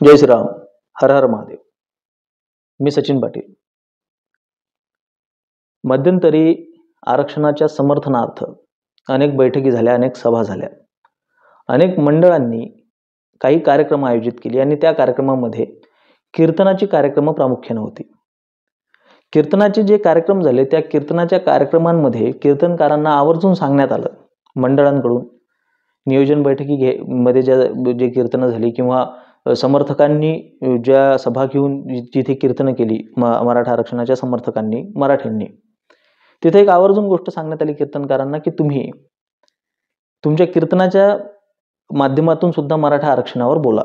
जय श्रीराम. हर हर महादेव. मी सचिन पाटील. मध्यंतरी आरक्षणाच्या समर्थनार्थ अनेक बैठकी झाल्या, अनेक सभा झाल्या. अनेक मंडळांनी काही कार्यक्रम आयोजित केले आणि त्या कार्यक्रमामध्ये कीर्तनाची कार्यक्रम प्रामुख्याने होती. कीर्तनाचे जे कार्यक्रम झाले त्या कीर्तनाच्या कार्यक्रमांमध्ये कीर्तनकारांना आवर्जून सांगण्यात आलं मंडळांकडून, नियोजन बैठकी मध्ये जे कीर्तनं झाली किंवा समर्थकांनी ज्या सभा घेऊन जिथे कीर्तनं केली मराठा आरक्षणाच्या समर्थकांनी, मराठ्यांनी, तिथे एक आवर्जून गोष्ट सांगण्यात आली कीर्तनकारांना की तुम्ही तुमच्या कीर्तनाच्या माध्यमातून सुद्धा मराठा आरक्षणावर बोला.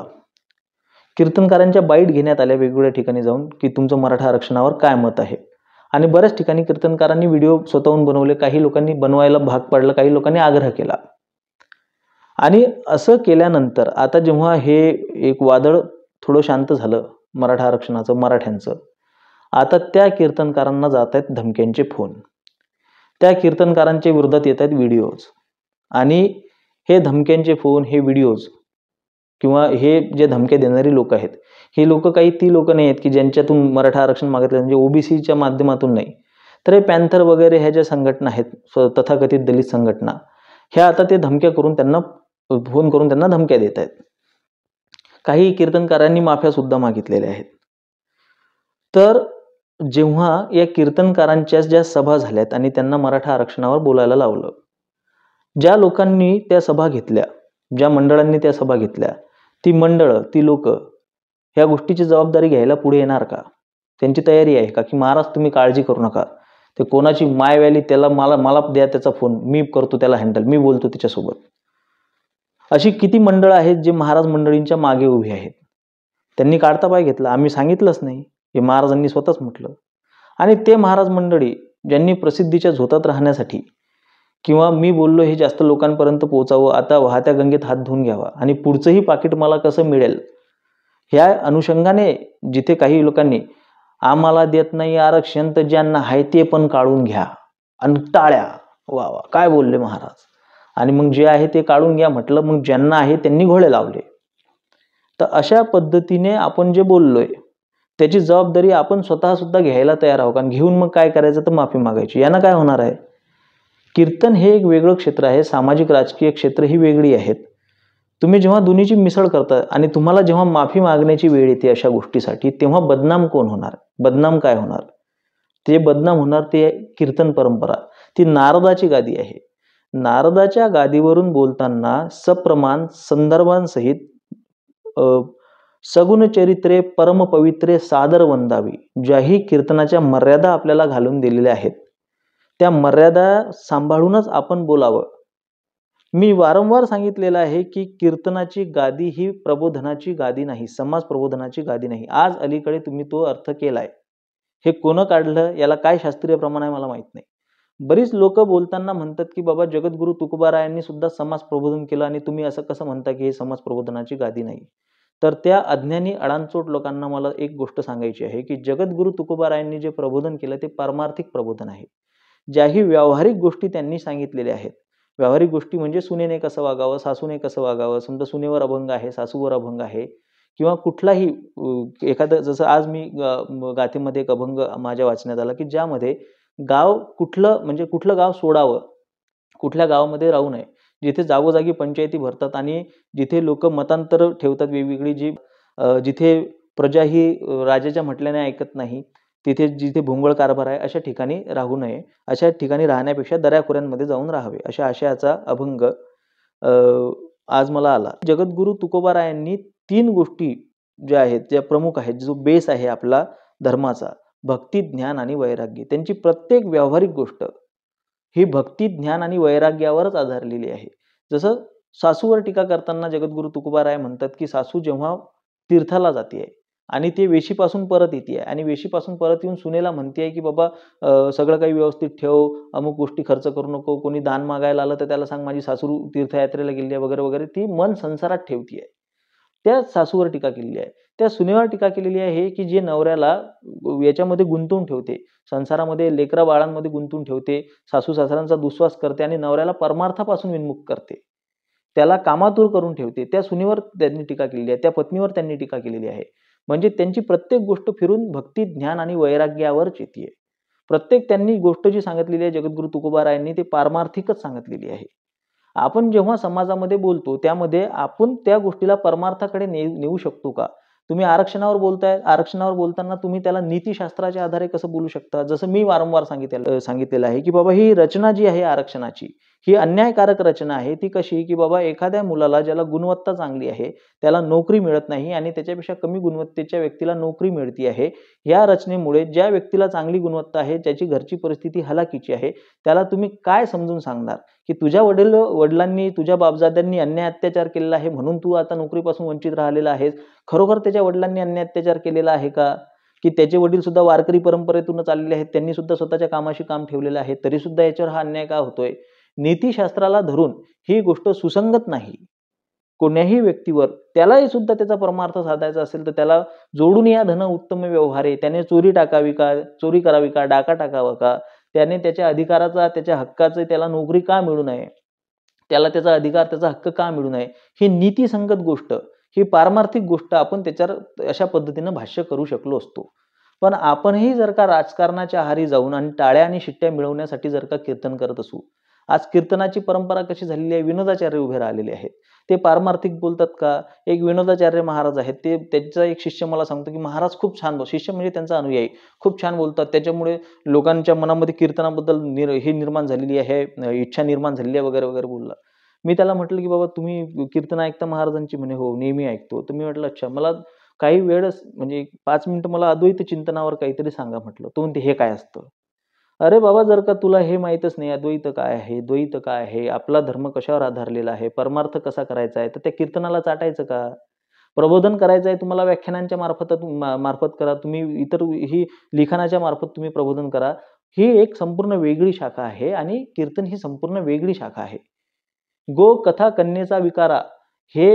कीर्तनकारांच्या बाईट घेण्यात आल्या वेगवेगळ्या ठिकाणी जाऊन की तुमचं मराठा आरक्षणावर काय मत आहे. आणि बऱ्याच ठिकाणी कीर्तनकारांनी व्हिडिओ स्वतःहून बनवले, काही लोकांनी बनवायला भाग पाडलं, काही लोकांनी आग्रह केला. आणि असं केल्यानंतर आता जेव्हा हे एक वादळ थोडं शांत झालं मराठा आरक्षणाचं, मराठ्यांचं, आता त्या कीर्तनकारांना जात आहेत धमक्यांचे फोन. त्या कीर्तनकारांच्या विरोधात येत आहेत व्हिडिओज. आणि हे धमक्यांचे फोन, हे व्हिडिओज किंवा हे जे धमक्या देणारी लोक आहेत, हे लोक काही ती लोक नाही आहेत की ज्यांच्यातून मराठा आरक्षण मागितलं, म्हणजे ओबीसीच्या माध्यमातून नाही, तर हे पॅन्थर वगैरे ह्या ज्या संघटना आहेत, तथाकथित दलित संघटना, ह्या आता ते धमक्या करून त्यांना फोन करून त्यांना धमक्या देत आहेत. काही कीर्तनकारांनी माफ्या सुद्धा मागितलेल्या आहेत. तर जेव्हा या कीर्तनकारांच्या ज्या सभा झाल्यात आणि त्यांना मराठा आरक्षणावर बोलायला लावलं, ज्या लोकांनी त्या सभा घेतल्या, ज्या मंडळांनी त्या सभा घेतल्या, ती मंडळं, ती लोक ह्या गोष्टीची जबाबदारी घ्यायला पुढे येणार का? त्यांची तयारी आहे का की महाराज तुम्ही काळजी करू नका, ते कोणाची मायवॅली, त्याला मला द्या त्याचा फोन, मी करतो त्याला हँडल, मी बोलतो तिच्यासोबत. अशी किती मंडळं आहेत जे महाराज मंडळींच्या मागे उभी आहेत. त्यांनी काढता पाय घेतला, आम्ही सांगितलंच नाही, हे महाराजांनी स्वतःच म्हटलं. आणि ते महाराज मंडळी ज्यांनी प्रसिद्धीच्या झोतात राहण्यासाठी किंवा मी बोललो हे जास्त लोकांपर्यंत पोहोचावं, आता वाहत्या गंगेत हात धुवून घ्यावा आणि पुढचंही पाकिट मला कसं मिळेल, ह्या अनुषंगाने जिथे काही लोकांनी आम्हाला देत नाही आरक्षण तर ज्यांना आहे ते पण काढून घ्या आणि टाळ्या, वा वा काय बोलले महाराज, आणि मग जे आहे ते काढून घ्या म्हटलं, मग ज्यांना आहे त्यांनी घोडे लावले. तर अशा पद्धतीने आपण जे बोललोय त्याची जबाबदारी आपण स्वतः सुद्धा घ्यायला तयार आहोत. आणि घेऊन मग काय करायचं तर माफी मागायची. यानं काय होणार आहे? कीर्तन हे एक वेगळं क्षेत्र आहे, सामाजिक राजकीय क्षेत्र ही वेगळी आहेत. तुम्ही जेव्हा दोन्हीची मिसळ करता आणि तुम्हाला जेव्हा माफी मागण्याची वेळ येते अशा गोष्टीसाठी, तेव्हा बदनाम कोण होणार? बदनाम काय होणार? ते बदनाम होणार ते कीर्तन परंपरा. ती नारदाची गादी आहे. नारदाच्या गादीवरून बोलताना सप्रमाण संदर्भांसहित सगुण चरित्रे परम पवित्रे सादर वंदावी, ज्याही कीर्तनाच्या मर्यादा आपल्याला घालून दिलेल्या आहेत त्या मर्यादा सांभाळूनच आपण बोलावं. मी वारंवार सांगितलेलं आहे की कीर्तनाची गादी ही प्रबोधनाची गादी नाही, समाज प्रबोधनाची गादी नाही. आज अलीकडे तुम्ही तो अर्थ केलाय. हे कोण काढलं, याला काय शास्त्रीय प्रमाण आहे मला माहित नाही. बरीच लोक बोलताना म्हणतात की बाबा जगद्गुरु तुकोबारायांनी सुद्धा समाज प्रबोधन केलं आणि तुम्ही असं कसं म्हणता की हे समाज प्रबोधनाची गादी नाही. तर त्या अज्ञानी अडाणचोट लोकांना मला एक गोष्ट सांगायची आहे की जगद्गुरु तुकोबारायांनी जे प्रबोधन केलं ते पारमार्थिक प्रबोधन आहे. ज्याही व्यावहारिक गोष्टी त्यांनी सांगितलेल्या आहेत, व्यावहारिक गोष्टी म्हणजे सुनेने कसं वागावं, सासूने कसं वागावं, समजा सुनेवर अभंग आहे, सासूवर अभंग आहे, किंवा कुठलाही एखादं, जसं आज मी गाथेमध्ये एक अभंग माझ्या वाचण्यात आला की ज्यामध्ये गाव कुठलं, म्हणजे कुठलं गाव सोडावं, कुठल्या गावामध्ये राहू नये, जिथे जागोजागी पंचायती भरतात आणि जिथे लोक मतांतर ठेवतात वेगवेगळी, जिथे प्रजा ही राजाच्या म्हटल्याने ऐकत नाही, तिथे जिथे भोंगळ कारभार आहे अशा ठिकाणी राहू नये, अशा ठिकाणी राहण्यापेक्षा दऱ्याखोऱ्यांमध्ये जाऊन राहावे, अशा आशयाचा अभंग आज मला आला. जगद्गुरु तुकोबारायांनी 3 गोष्टी ज्या आहेत, ज्या प्रमुख आहेत, जो बेस आहे आपला धर्माचा, भक्ती, ज्ञान आणि वैराग्य, त्यांची प्रत्येक व्यावहारिक गोष्ट ही भक्ती, ज्ञान आणि वैराग्यावरच आधारलेली आहे. जसं सासूवर टीका करताना जगद्गुरु तुकोबाराय म्हणतात की सासू जेव्हा तीर्थाला जाते आणि ते वेशीपासून परत येते आणि वेशीपासून परत येऊन सुनेला म्हणते की बाबा सगळं काही व्यवस्थित ठेव, अमुक गोष्टी खर्च करू नको, कोणी दान मागायला आलं तर त्याला सांग माझी सासू तीर्थयात्रेला गेली आहे वगैरे वगैरे, ती मन संसारात ठेवती आहे. त्या सासूवर टीका केलेली आहे. त्या सुनेवर टीका केलेली आहे की जे नवऱ्याला याच्यामध्ये गुंतवून ठेवते, संसारामध्ये लेकरा बाळांमध्ये गुंतवून ठेवते, सासू सासऱ्यांचा दुस्वास करते आणि नवऱ्याला परमार्थापासून विन्मुख करते. त्याला कामातूर करून ठेवते, त्या सुनीवर त्यांनी टीका केलेली आहे, त्या पत्नीवर त्यांनी टीका केलेली आहे. म्हणजे त्यांची प्रत्येक गोष्ट फिरून भक्ती, ज्ञान आणि वैराग्यावरच येते. प्रत्येक त्यांनी गोष्ट जी सांगितलेली आहे जगद्गुरू तुकोबारायांनी, ते पारमार्थिकच सांगितलेली आहे. आपण जेव्हा समाजामध्ये बोलतो त्यामध्ये आपण त्या गोष्टीला परमार्थाकडे नेऊ शकतो का? तुम्ही आरक्षणावर बोलताय, आरक्षणावर बोलताना तुम्ही त्याला नीतिशास्त्राच्या आधारे कसं बोलू शकता? जसं मी वारंवार सांगितलेलं आहे, की बाबा ही रचना जी आहे आरक्षणाची, ही अन्यायकारक रचना आहे. ती कशी, की बाबा एखाद्या मुलाला ज्याला गुणवत्ता चांगली आहे, त्याला नोकरी मिळत नाही आणि त्याच्यापेक्षा कमी गुणवत्तेच्या व्यक्तीला नोकरी मिळते आहे. या रचनेमुळे ज्या व्यक्तीला चांगली गुणवत्ता आहे, ज्याची घरची परिस्थिती हलाखीची आहे, त्याला तुम्ही काय समजून सांगणार, की तुझ्या वडिलांनी, तुझ्या बापजाद्यांनी अन्याय अत्याचार केलेला आहे म्हणून तू आता नोकरीपासून वंचित राहिलेला आहेस. खरोखर त्याच्या वडिलांनी अन्याय अत्याचार केलेला आहे का? की त्याचे वडील सुद्धा वारकरी परंपरेतूनच आलेले आहेत, त्यांनी सुद्धा स्वतःच्या कामाशी काम ठेवलेलं आहे, तरी सुद्धा याच्यावर हा अन्याय का होतोय? नीतिशास्त्राला धरून ही गोष्ट सुसंगत नाही. कोण्याही व्यक्तीवर त्यालाही सुद्धा त्याचा परमार्थ साधायचा असेल तर त्याला जोडून या धन उत्तम व्यवहारे, त्याने चोरी टाकावी का, चोरी करावी का, डाका टाकावा का, त्याने त्याच्या अधिकाराचा, त्याच्या हक्काचे त्याला नोकरी का मिळू नये, त्याला त्याचा अधिकार, त्याचा हक्क का मिळू नये, ही नीतिसंगत गोष्ट, ही पारमार्थिक गोष्ट आपण त्याच्यावर अशा पद्धतीनं भाष्य करू शकलो असतो. पण आपणही जर का राजकारणाच्या आहारी जाऊन आणि टाळ्या आणि शिट्ट्या मिळवण्यासाठी जर का कीर्तन करत असू, आज कीर्तनाची परंपरा कशी झालेली आहे, विनोदाचार्य उभे राहिलेले आहेत. ते पारमार्थिक बोलतात का? एक विनोदाचार्य महाराज आहेत, ते त्यांचा एक शिष्य मला सांगतो, की महाराज खूप छान शिष्य म्हणजे त्यांचा अनुयायी खूप छान बोलतात. त्याच्यामुळे लोकांच्या मनामध्ये कीर्तनाबद्दल हे निर्माण झालेली आहे, इच्छा निर्माण झालेली आहे वगैरे वगैरे बोलला. मी त्याला म्हटलं, की बाबा तुम्ही कीर्तन ऐकता महाराजांची? म्हणे हो, नेहमी ऐकतो. तर मी म्हटलं अच्छा, मला काही वेळच म्हणजे 5 मिनिटं मला अद्वैत चिंतनावर काहीतरी सांगा म्हटलं. तो म्हणते हे काय असतं? अरे बाबा, जर का तुला हे माहीतच नाही अद्वैत काय आहे, द्वैत काय आहे, आपला धर्म कशावर आधारलेला आहे, परमार्थ कसा करायचा आहे, तर त्या कीर्तनाला चाटायचं का? प्रबोधन करायचं आहे तुम्हाला, व्याख्यानांच्या मार्फत करा. तुम्ही इतर ही लिखाणाच्या मार्फत तुम्ही प्रबोधन करा. ही एक संपूर्ण वेगळी शाखा आहे आणि कीर्तन ही संपूर्ण वेगळी शाखा आहे. गो कथा कन्येचा विकारा हे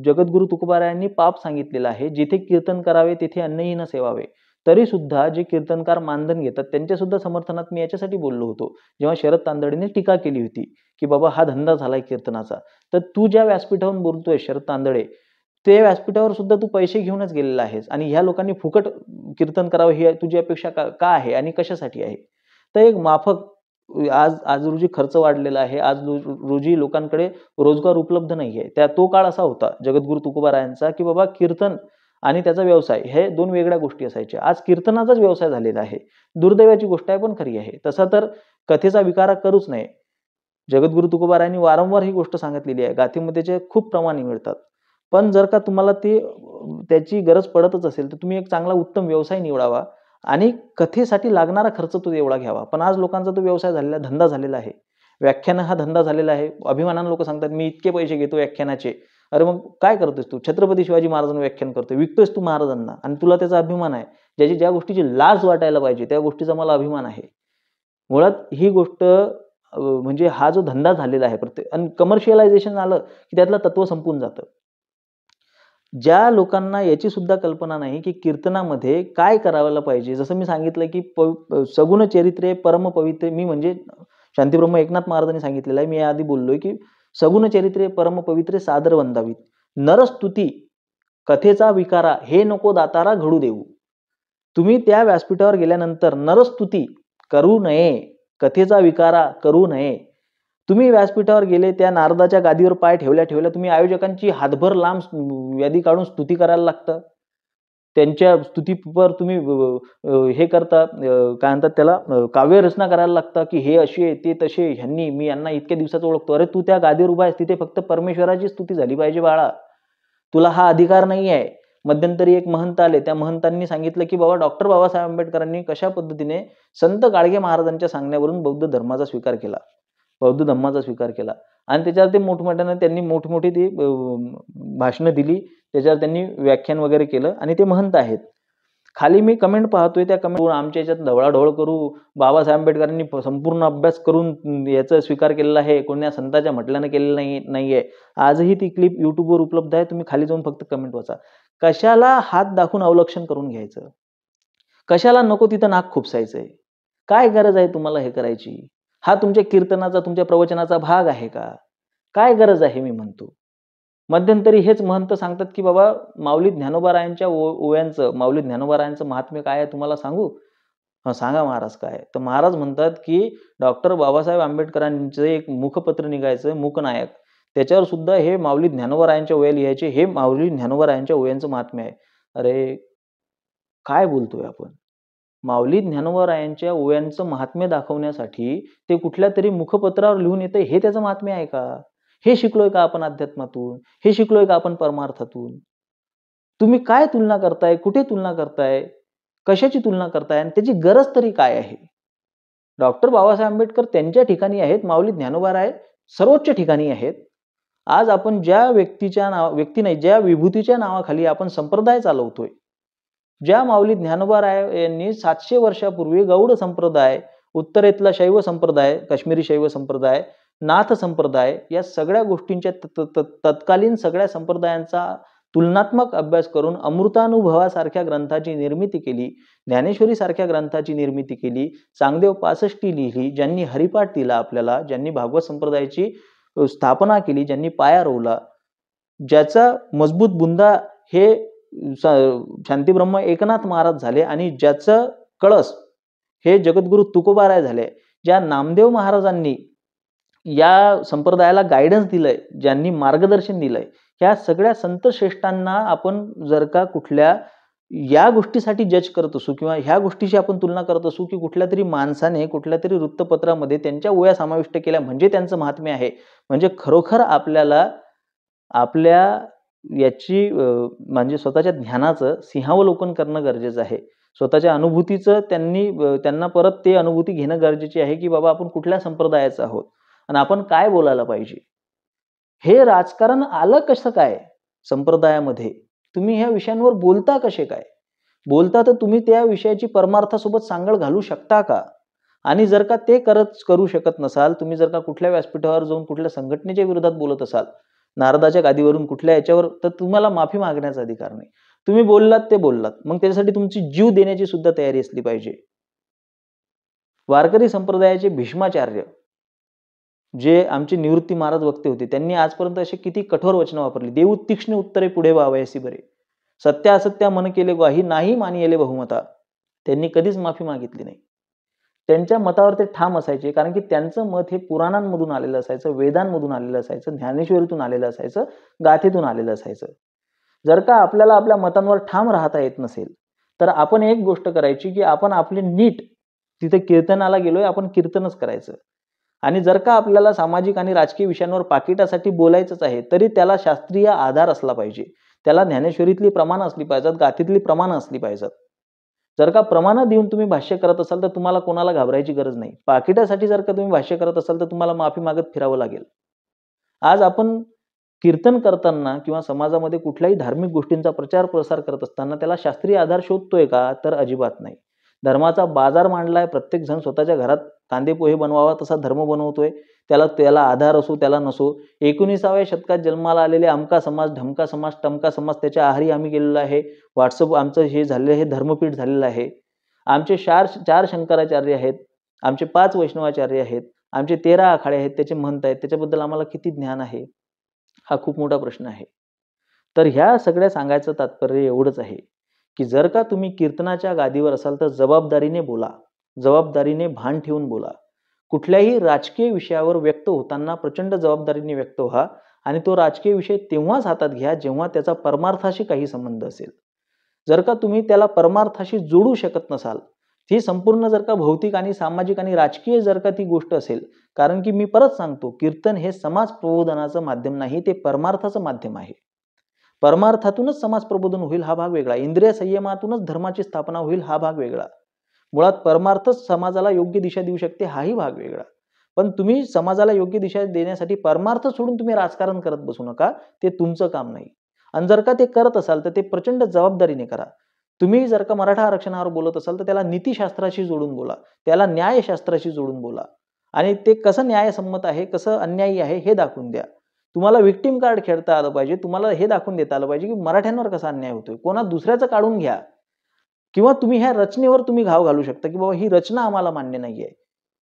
जगद्गुरू तुकोबारायांनी पाप सांगितलेलं आहे. जिथे कीर्तन करावे तिथे अन्नही न सेवावे. तरी सुद्धा जे कीर्तनकार मानधन घेतात त्यांच्या सुद्धा समर्थनात मी याच्यासाठी बोललो होतो. जेव्हा शरद तांदळेंनी टीका केली होती, की बाबा हा धंदा झालाय कीर्तनाचा. तर तू ज्या व्यासपीठावरून बोलतोय शरद तांदळे, ते व्यासपीठावर सुद्धा तू पैसे घेऊनच गेलेला आहेस आणि ह्या लोकांनी फुकट कीर्तन करावं ही तुझी अपेक्षा का आहे आणि कशासाठी आहे? तर एक माफक आज आज रोजी खर्च वाढलेला आहे. आज रोजी लोकांकडे रोजगार उपलब्ध नाहीये. तो काळ असा होता जगद्गुरू तुकोबारायांचा, की बाबा कीर्तन आणि त्याचा व्यवसाय हे 2 वेगळ्या गोष्टी असायच्या. आज कीर्तनाचाच व्यवसाय झालेला आहे. दुर्दैवाची गोष्ट आहे पण खरी आहे. तसा तर कथेचा विकार करूच नये. जगद्गुरू तुकोबारायांनी वारंवार ही गोष्ट सांगितलेली आहे. गाथेमध्ये त्याचे खूप प्रमाणे मिळतात. पण जर का तुम्हाला त्याची गरज पडतच असेल, तर तुम्ही एक चांगला उत्तम व्यवसाय निवडावा आणि कथेसाठी लागणारा खर्च तो एवढा घ्यावा. पण आज लोकांचा तो व्यवसाय झालेला, धंदा झालेला आहे. व्याख्यान हा धंदा झालेला आहे. अभिमानाने लोकं सांगतात, "मी इतके पैसे घेतो व्याख्यानाचे." अरे मग काय करतोयस तू? छत्रपती शिवाजी महाराजांचं व्याख्यान करतोय. विकतोयस तू महाराजांना आणि तुला त्याचा अभिमान आहे. ज्या गोष्टीची लाज वाटायला पाहिजे, त्या गोष्टीचा मला अभिमान आहे. मुळात ही गोष्ट म्हणजे हा जो धंदा झालेला आहे प्रत्येक आणि कमर्शियलायझेशन आलं, की त्यातलं तत्व संपून जातं. ज्या लोकांना याची सुद्धा कल्पना नाही, की कीर्तनामध्ये काय करायला पाहिजे. जसं मी सांगितलं, की सगुण चरित्रे परम पवित्रे. मी म्हणजे शांतीब्रह्म एकनाथ महाराजांनी सांगितलेलं आहे. मी याआधी बोललोय, की सगुण चरित्रे परम पवित्रे सादर वंदावीत. नरस्तुती कथेचा विकारा हे नको दातारा घडू देऊ. तुम्ही त्या व्यासपीठावर गेल्यानंतर नरस्तुती करू नये, कथेचा विकारा करू नये. तुम्ही व्यासपीठावर गेले, त्या नारदाच्या गादीवर पाय ठेवल्या-ठेवल्या तुम्ही आयोजकांची हातभर लांब यादी काढून स्तुती करायला लागतं. त्यांच्या स्तुतीवर तुम्ही हे करता काय म्हणतात त्याला काव्यरचना करायला लागतं, की हे असे, ते तसे, मी यांना इतक्या दिवसाचं ओळखतो. अरे तू त्या गादीवर उभा आहेस, तिथे फक्त परमेश्वराची स्तुती झाली पाहिजे बाळा. तुला हा अधिकार नाही आहे. मध्यंतरी एक महंत आले. त्या महंतांनी सांगितलं, की बाबा डॉक्टर बाबासाहेब आंबेडकरांनी कशा पद्धतीने संत गाडगे महाराजांच्या सांगण्यावरून बौद्ध धर्माचा स्वीकार केला. बौद्ध धम्माचा स्वीकार केला आणि त्याच्यावर ते मोठमोठ्यानं त्यांनी मोठी-मोठी ती भाषणं दिली. त्याच्यावर त्यांनी व्याख्यान वगैरे केलं आणि ते महंत आहेत. खाली मी कमेंट पाहतोय, त्या कमेंटवर आमच्या ह्याच्यात ढवळाढवळ करू, बाबासाहेब आंबेडकरांनी संपूर्ण अभ्यास करून याचा स्वीकार केलेला आहे, कोण्या संताच्या म्हटल्यानं केलेलं नाहीये. आजही ती क्लिप YouTubeवर उपलब्ध आहे. तुम्ही खाली जाऊन फक्त कमेंट वाचा. कशाला हात दाखवून अवलक्षण करून घ्यायचं? कशाला नको तिथं नाक खुपसायचंय? काय गरज आहे तुम्हाला हे करायची? हा तुमच्या कीर्तनाचा, तुमच्या प्रवचनाचा भाग आहे का? काय गरज आहे मी म्हणतो. मध्यंतरी हेच महंत सांगतात, की बाबा माऊली ज्ञानोबारायांच्या ओव्यांचं, माऊली ज्ञानोबारायांचं महात्म्य काय आहे तुम्हाला सांगू? हां, सांगा महाराज काय आहे? तर महाराज म्हणतात, की डॉक्टर बाबासाहेब आंबेडकरांचं एक मुखपत्र निघायचं, मूकनायक. त्याच्यावर सुद्धा हे माऊली ज्ञानोबारायांच्या ओव्या लिहायचे. हे माऊली ज्ञानोबारायांच्या ओव्यांचं महात्म्य आहे. अरे, काय बोलतोय आपण? माऊली ज्ञानोबारायांच्या ओव्यांचं महात्म्य दाखवण्यासाठी ते कुठल्यातरी मुखपत्रावर लिहून येतंय, हे त्याचं महात्म्य आहे का? हे शिकलोय का आपण अध्यात्मातून? हे शिकलोय का आपण परमार्थातून? तुम्ही काय तुलना करताय? कुठे तुलना करताय? कशाची तुलना करताय? आणि त्याची गरज तरी काय आहे? डॉक्टर बाबासाहेब आंबेडकर त्यांच्या ठिकाणी आहेत, माऊली ज्ञानोबा सर्वोच्च ठिकाणी आहेत. आज आपण ज्या व्यक्ती नाही, ज्या विभूतीच्या नावाखाली आपण संप्रदाय चालवतोय, ज्या माऊली ज्ञानोबा यांनी 700 वर्षापूर्वी गौड संप्रदाय, उत्तरेतला शैव संप्रदाय, काश्मीरी शैव संप्रदाय, नाथ संप्रदाय या सगळ्या गोष्टींच्या तत्कालीन सगळ्या संप्रदायांचा तुलनात्मक अभ्यास करून अमृतानुभवासारख्या ग्रंथाची निर्मिती केली, ज्ञानेश्वरी सारख्या ग्रंथाची निर्मिती केली, चांगदेव पासष्टी लिहिली, ज्यांनी हरिपाठ दिला आपल्याला, ज्यांनी भागवत संप्रदायाची स्थापना केली, ज्यांनी पाया रोवला, ज्याचा मजबूत बुंदा हे शांतीब्रह्म एकनाथ महाराज झाले आणि ज्याचं कळस हे जगद्गुरु तुकोबाराय झाले, ज्या नामदेव महाराजांनी या संप्रदायाला गायडन्स दिलंय, ज्यांनी मार्गदर्शन दिलंय, ह्या सगळ्या संत श्रेष्ठांना आपण जर का कुठल्या या गोष्टीसाठी जज करत असू किंवा ह्या गोष्टीशी आपण तुलना करत असू, की कुठल्या तरी माणसाने कुठल्या तरी वृत्तपत्रामध्ये त्यांच्या ओव्या समाविष्ट केल्या म्हणजे त्यांचं महात्म्य आहे, म्हणजे खरोखर आपल्याला आपल्या याची म्हणजे स्वतःच्या ज्ञानाचं सिंहावलोकन करणं गरजेचं आहे. स्वतःच्या अनुभूतीचं त्यांना परत ते अनुभूती घेणं गरजेचे आहे, की बाबा आपण कुठल्या संप्रदायाचं आहोत आणि आपण काय बोलायला पाहिजे. हे राजकारण आलं कसं काय संप्रदायामध्ये? तुम्ही ह्या विषयांवर बोलता कसे काय? बोलता तर तुम्ही त्या विषयाची परमार्थासोबत सांगड घालू शकता का? आणि जर का ते करू शकत नसाल, तुम्ही जर का कुठल्या व्यासपीठावर जाऊन कुठल्या संघटनेच्या विरोधात बोलत असाल, नारदाच्या गादीवरून कुठल्या याच्यावर, तर तुम्हाला माफी मागण्याचा अधिकार नाही. तुम्ही बोललात ते बोललात. मग त्याच्यासाठी तुमची जीव देण्याची सुद्धा तयारी असली पाहिजे. वारकरी संप्रदायाचे भीष्माचार्य जे आमचे निवृत्ती महाराज वक्ते होते, त्यांनी आजपर्यंत असे किती कठोर वचनं वापरली. देऊ तीक्ष्ण उत्तरे पुढे व्हावयासी बरे. सत्य असत्या मन केले ग्वाही नाही मानियले बहुमता. त्यांनी कधीच माफी मागितली नाही. त्यांच्या मतावर ते ठाम असायचे, कारण की त्यांचं मत हे पुराणांमधून आलेलं असायचं, वेदांमधून आलेलं असायचं, ज्ञानेश्वरीतून आलेलं असायचं, गाथेतून आलेलं असायचं. जर का आपल्याला आपल्या मतांवर ठाम राहता येत नसेल, तर आपण एक गोष्ट करायची, की आपण आपले नीट तिथे कीर्तनाला गेलोय, आपण कीर्तनच करायचं. आणि जर का आपल्याला सामाजिक आणि राजकीय विषयांवर पाकिटासाठी बोलायचंच आहे, तरी त्याला शास्त्रीय आधार असला पाहिजे. त्याला ज्ञानेश्वरीतली प्रमाणं असली पाहिजेत, गाथेतली प्रमाणं असली पाहिजेत. जर का प्रमाणं देऊन तुम्ही भाष्य करत असाल, तर तुम्हाला कोणाला घाबरायची गरज नाही. पाकिटासाठी जर का तुम्ही भाष्य करत असाल, तर तुम्हाला माफी मागत फिरावं लागेल. आज आपण कीर्तन करताना किंवा समाजामध्ये कुठल्याही धार्मिक गोष्टींचा प्रचार प्रसार करत असताना त्याला शास्त्रीय आधार शोधतोय का? तर अजिबात नाही. धर्माचा बाजार मांडलाय, प्रत्येक जण स्वतःच्या घरात कांदे पोहे बनवावा तसा धर्म बनवतोय. त्याला आधार असो त्याला नसो. 19व्या शतकात जन्माला आलेले अमका समाज, ढमका समाज, टमका समाज त्याच्या आहारी आम्ही गेलेलो आहे. व्हॉट्सअप आमचं हे झालेलं हे धर्मपीठ झालेलं आहे. आमचे 4 शंकराचार्य आहेत, आमचे 5 वैष्णवाचार्य आहेत, आमचे 13 आखाडे आहेत, त्याचे महंत आहेत. त्याच्याबद्दल आम्हाला किती ज्ञान आहे? हा खूप मोठा प्रश्न आहे. तर ह्या सगळ्या सांगायचं तात्पर्य एवढंच आहे, की जर का तुम्ही कीर्तनाच्या गादीवर असाल, तर जबाबदारीने बोला. जबाबदारीने भान ठेवून बोला. कुठल्याही राजकीय विषयावर व्यक्त होताना प्रचंड जबाबदारीने व्यक्त व्हा आणि तो राजकीय विषय तेव्हाच हातात घ्या, जेव्हा त्याचा परमार्थाशी काही संबंध असेल. जर का तुम्ही त्याला परमार्थाशी जोडू शकत नसाल, ती संपूर्ण जर का भौतिक आणि सामाजिक आणि राजकीय जर का ती गोष्ट असेल, कारण की मी परत सांगतो, कीर्तन हे समाज प्रबोधनाचं माध्यम नाही, ते परमार्थाचं माध्यम आहे. परमार्थातूनच समाज प्रबोधन होईल हा भाग वेगळा. इंद्रिय संयमातूनच धर्माची स्थापना होईल हा भाग वेगळा. मुळात परमार्थच समाजाला योग्य दिशा देऊ शकते हाही भाग वेगळा. पण तुम्ही समाजाला योग्य दिशा देण्यासाठी परमार्थ सोडून तुम्ही राजकारण करत बसू नका. ते तुमचं काम नाही. आणि जर का ते करत असाल तर ते प्रचंड जबाबदारीने करा. तुम्ही जर का मराठा आरक्षणावर बोलत असाल तर त्याला नीतिशास्त्राशी जोडून बोला. त्याला न्यायशास्त्राशी जोडून बोला. आणि ते कसं न्यायसम्मत आहे, कसं अन्यायी आहे हे दाखवून द्या. तुम्हाला विक्टिम कार्ड खेळता आलं पाहिजे. तुम्हाला हे दाखवून देता आलं पाहिजे, की मराठ्यांवर कसा अन्याय होतोय. कोणा दुसऱ्याचं काढून घ्या. किंवा तुम्ही ह्या रचनेवर तुम्ही घाव घालू शकता, की बाबा ही रचना आम्हाला मान्य नाहीये.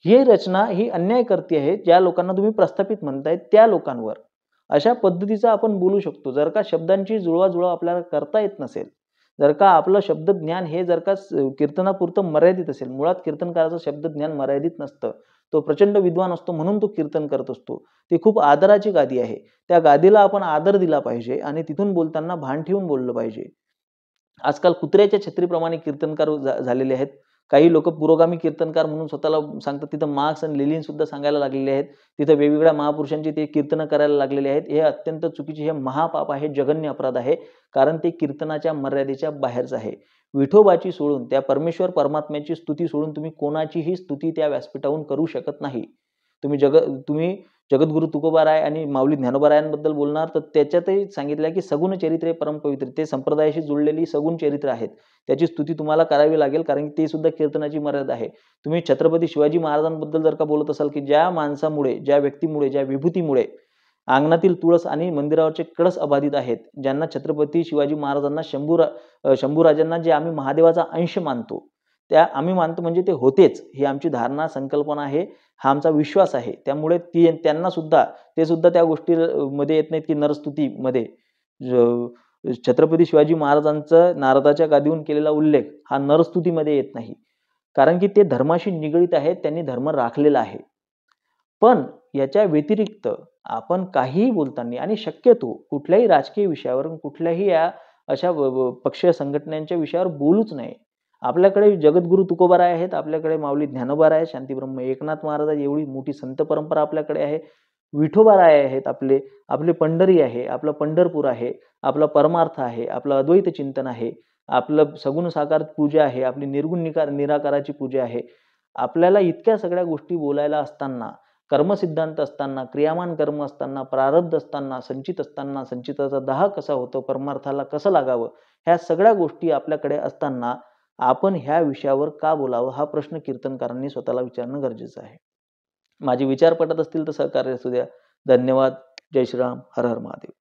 ही रचना ही अन्यायकर्ती आहे. ज्या लोकांना तुम्ही प्रस्थापित म्हणताय त्या लोकांवर. अशा पद्धतीचं आपण बोलू शकतो. जर का शब्दांची जुळवाजुळव आपल्याला करता येत नसेल, जर का आपलं शब्दज्ञान हे जर का कीर्तनापुरतं मर्यादित असेल, मुळात कीर्तनकाराचं शब्दज्ञान मर्यादित नसतं. तो प्रचंड विद्वान असतो म्हणून तो कीर्तन करत असतो. ती खूप आदराची गादी आहे. त्या गादीला आपण आदर दिला पाहिजे आणि तिथून बोलताना भान ठेवून बोललं पाहिजे. आजकाल कुत्र्याच्या छत्रीप्रमाणे कीर्तनकार झालेले आहेत. काही लोकं पुरोगामी कीर्तनकार म्हणून स्वतःला सांगतात. तिथं मार्क्स आणि लेनिन सुद्धा सांगायला लागलेले आहेत. तिथं वेगवेगळ्या महापुरुषांची ते कीर्तनं करायला लागलेले आहेत. हे अत्यंत चुकीचे, हे महापाप आहे, जघन्य अपराध आहे. कारण ते कीर्तनाच्या मर्यादेच्या बाहेरच आहे. विठोबाची सोडून, त्या परमेश्वर परमात्म्याची स्तुती सोडून तुम्ही कोणाचीही स्तुती त्या व्यासपीठावरून करू शकत नाही. तुम्ही जगद्गुरु तुकोबाराय आणि माऊली ज्ञानोबारायांबद्दल बोलणार तर त्याच्यातही सांगितलं की सगुण चरित्रे परमपवित्र, ते संप्रदायाशी जुळलेली सगुण चरित्र आहेत. त्याची स्तुती तुम्हाला करावी लागेल, कारण ते सुद्धा कीर्तनाची मर्यादा आहे. तुम्ही छत्रपती शिवाजी महाराजांबद्दल जर का बोलत असाल की ज्या माणसामुळे, ज्या व्यक्तीमुळे, ज्या विभूतीमुळे अंगणातील तुळस आणि मंदिरावरचे कळस अबाधित आहेत, ज्यांना छत्रपती शिवाजी महाराजांना शंभूराजांना जे आम्ही महादेवाचा अंश मानतो, त्या आम्ही मानतो म्हणजे ते होतेच, ही आमची धारणा, संकल्पना आहे, हा आमचा विश्वास आहे. त्यामुळे त्यांना सुद्धा, ते सुद्धा त्या गोष्टी मध्ये येत नाहीत की नरस्तुतीमध्ये छत्रपती शिवाजी महाराजांचं नारदाच्या गादीहून केलेला उल्लेख हा नरस्तुतीमध्ये येत नाही. कारण की ते धर्माशी निगडित आहेत, त्यांनी धर्म राखलेला आहे. पण याच्या व्यतिरिक्त आपण काहीही बोलताना आणि शक्यतो कुठल्याही राजकीय विषयावर, कुठल्याही या अशा पक्षीय संघटनांच्या विषयावर बोलूच नये. आपल्याकडे जगद्गुरु तुकोबाराय आहेत, आपल्याकडे माऊली ज्ञानोबाराय आहेत, शांतीब्रह्म एकनाथ महाराज, एवढी मोठी संत परंपरा आपल्याकडे आहे. विठोबाराय आहेत आपले पंढरी आहे, आपलं पंढरपूर आहे, आपला परमार्थ आहे, आपलं अद्वैत चिंतन आहे, आपलं सगुण साकार पूजा आहे, आपली निर्गुण निराकाराची पूजा आहे. आपल्याला इतक्या सगळ्या गोष्टी बोलायला असताना, कर्मसिद्धांत असताना, क्रियामान कर्म असताना, प्रारब्ध असताना, संचित असताना, संचिताचा दाह कसा होतो, परमार्थाला कसं लागावं, ह्या सगळ्या गोष्टी आपल्याकडे असताना आपण ह्या विषयावर का बोलावं, हा प्रश्न कीर्तनकारांनी स्वतःला विचारणं गरजेचं आहे. माझे विचार पटत असतील तर सहकार्य असू द्या. धन्यवाद. जय श्रीराम. हर हर महादेव.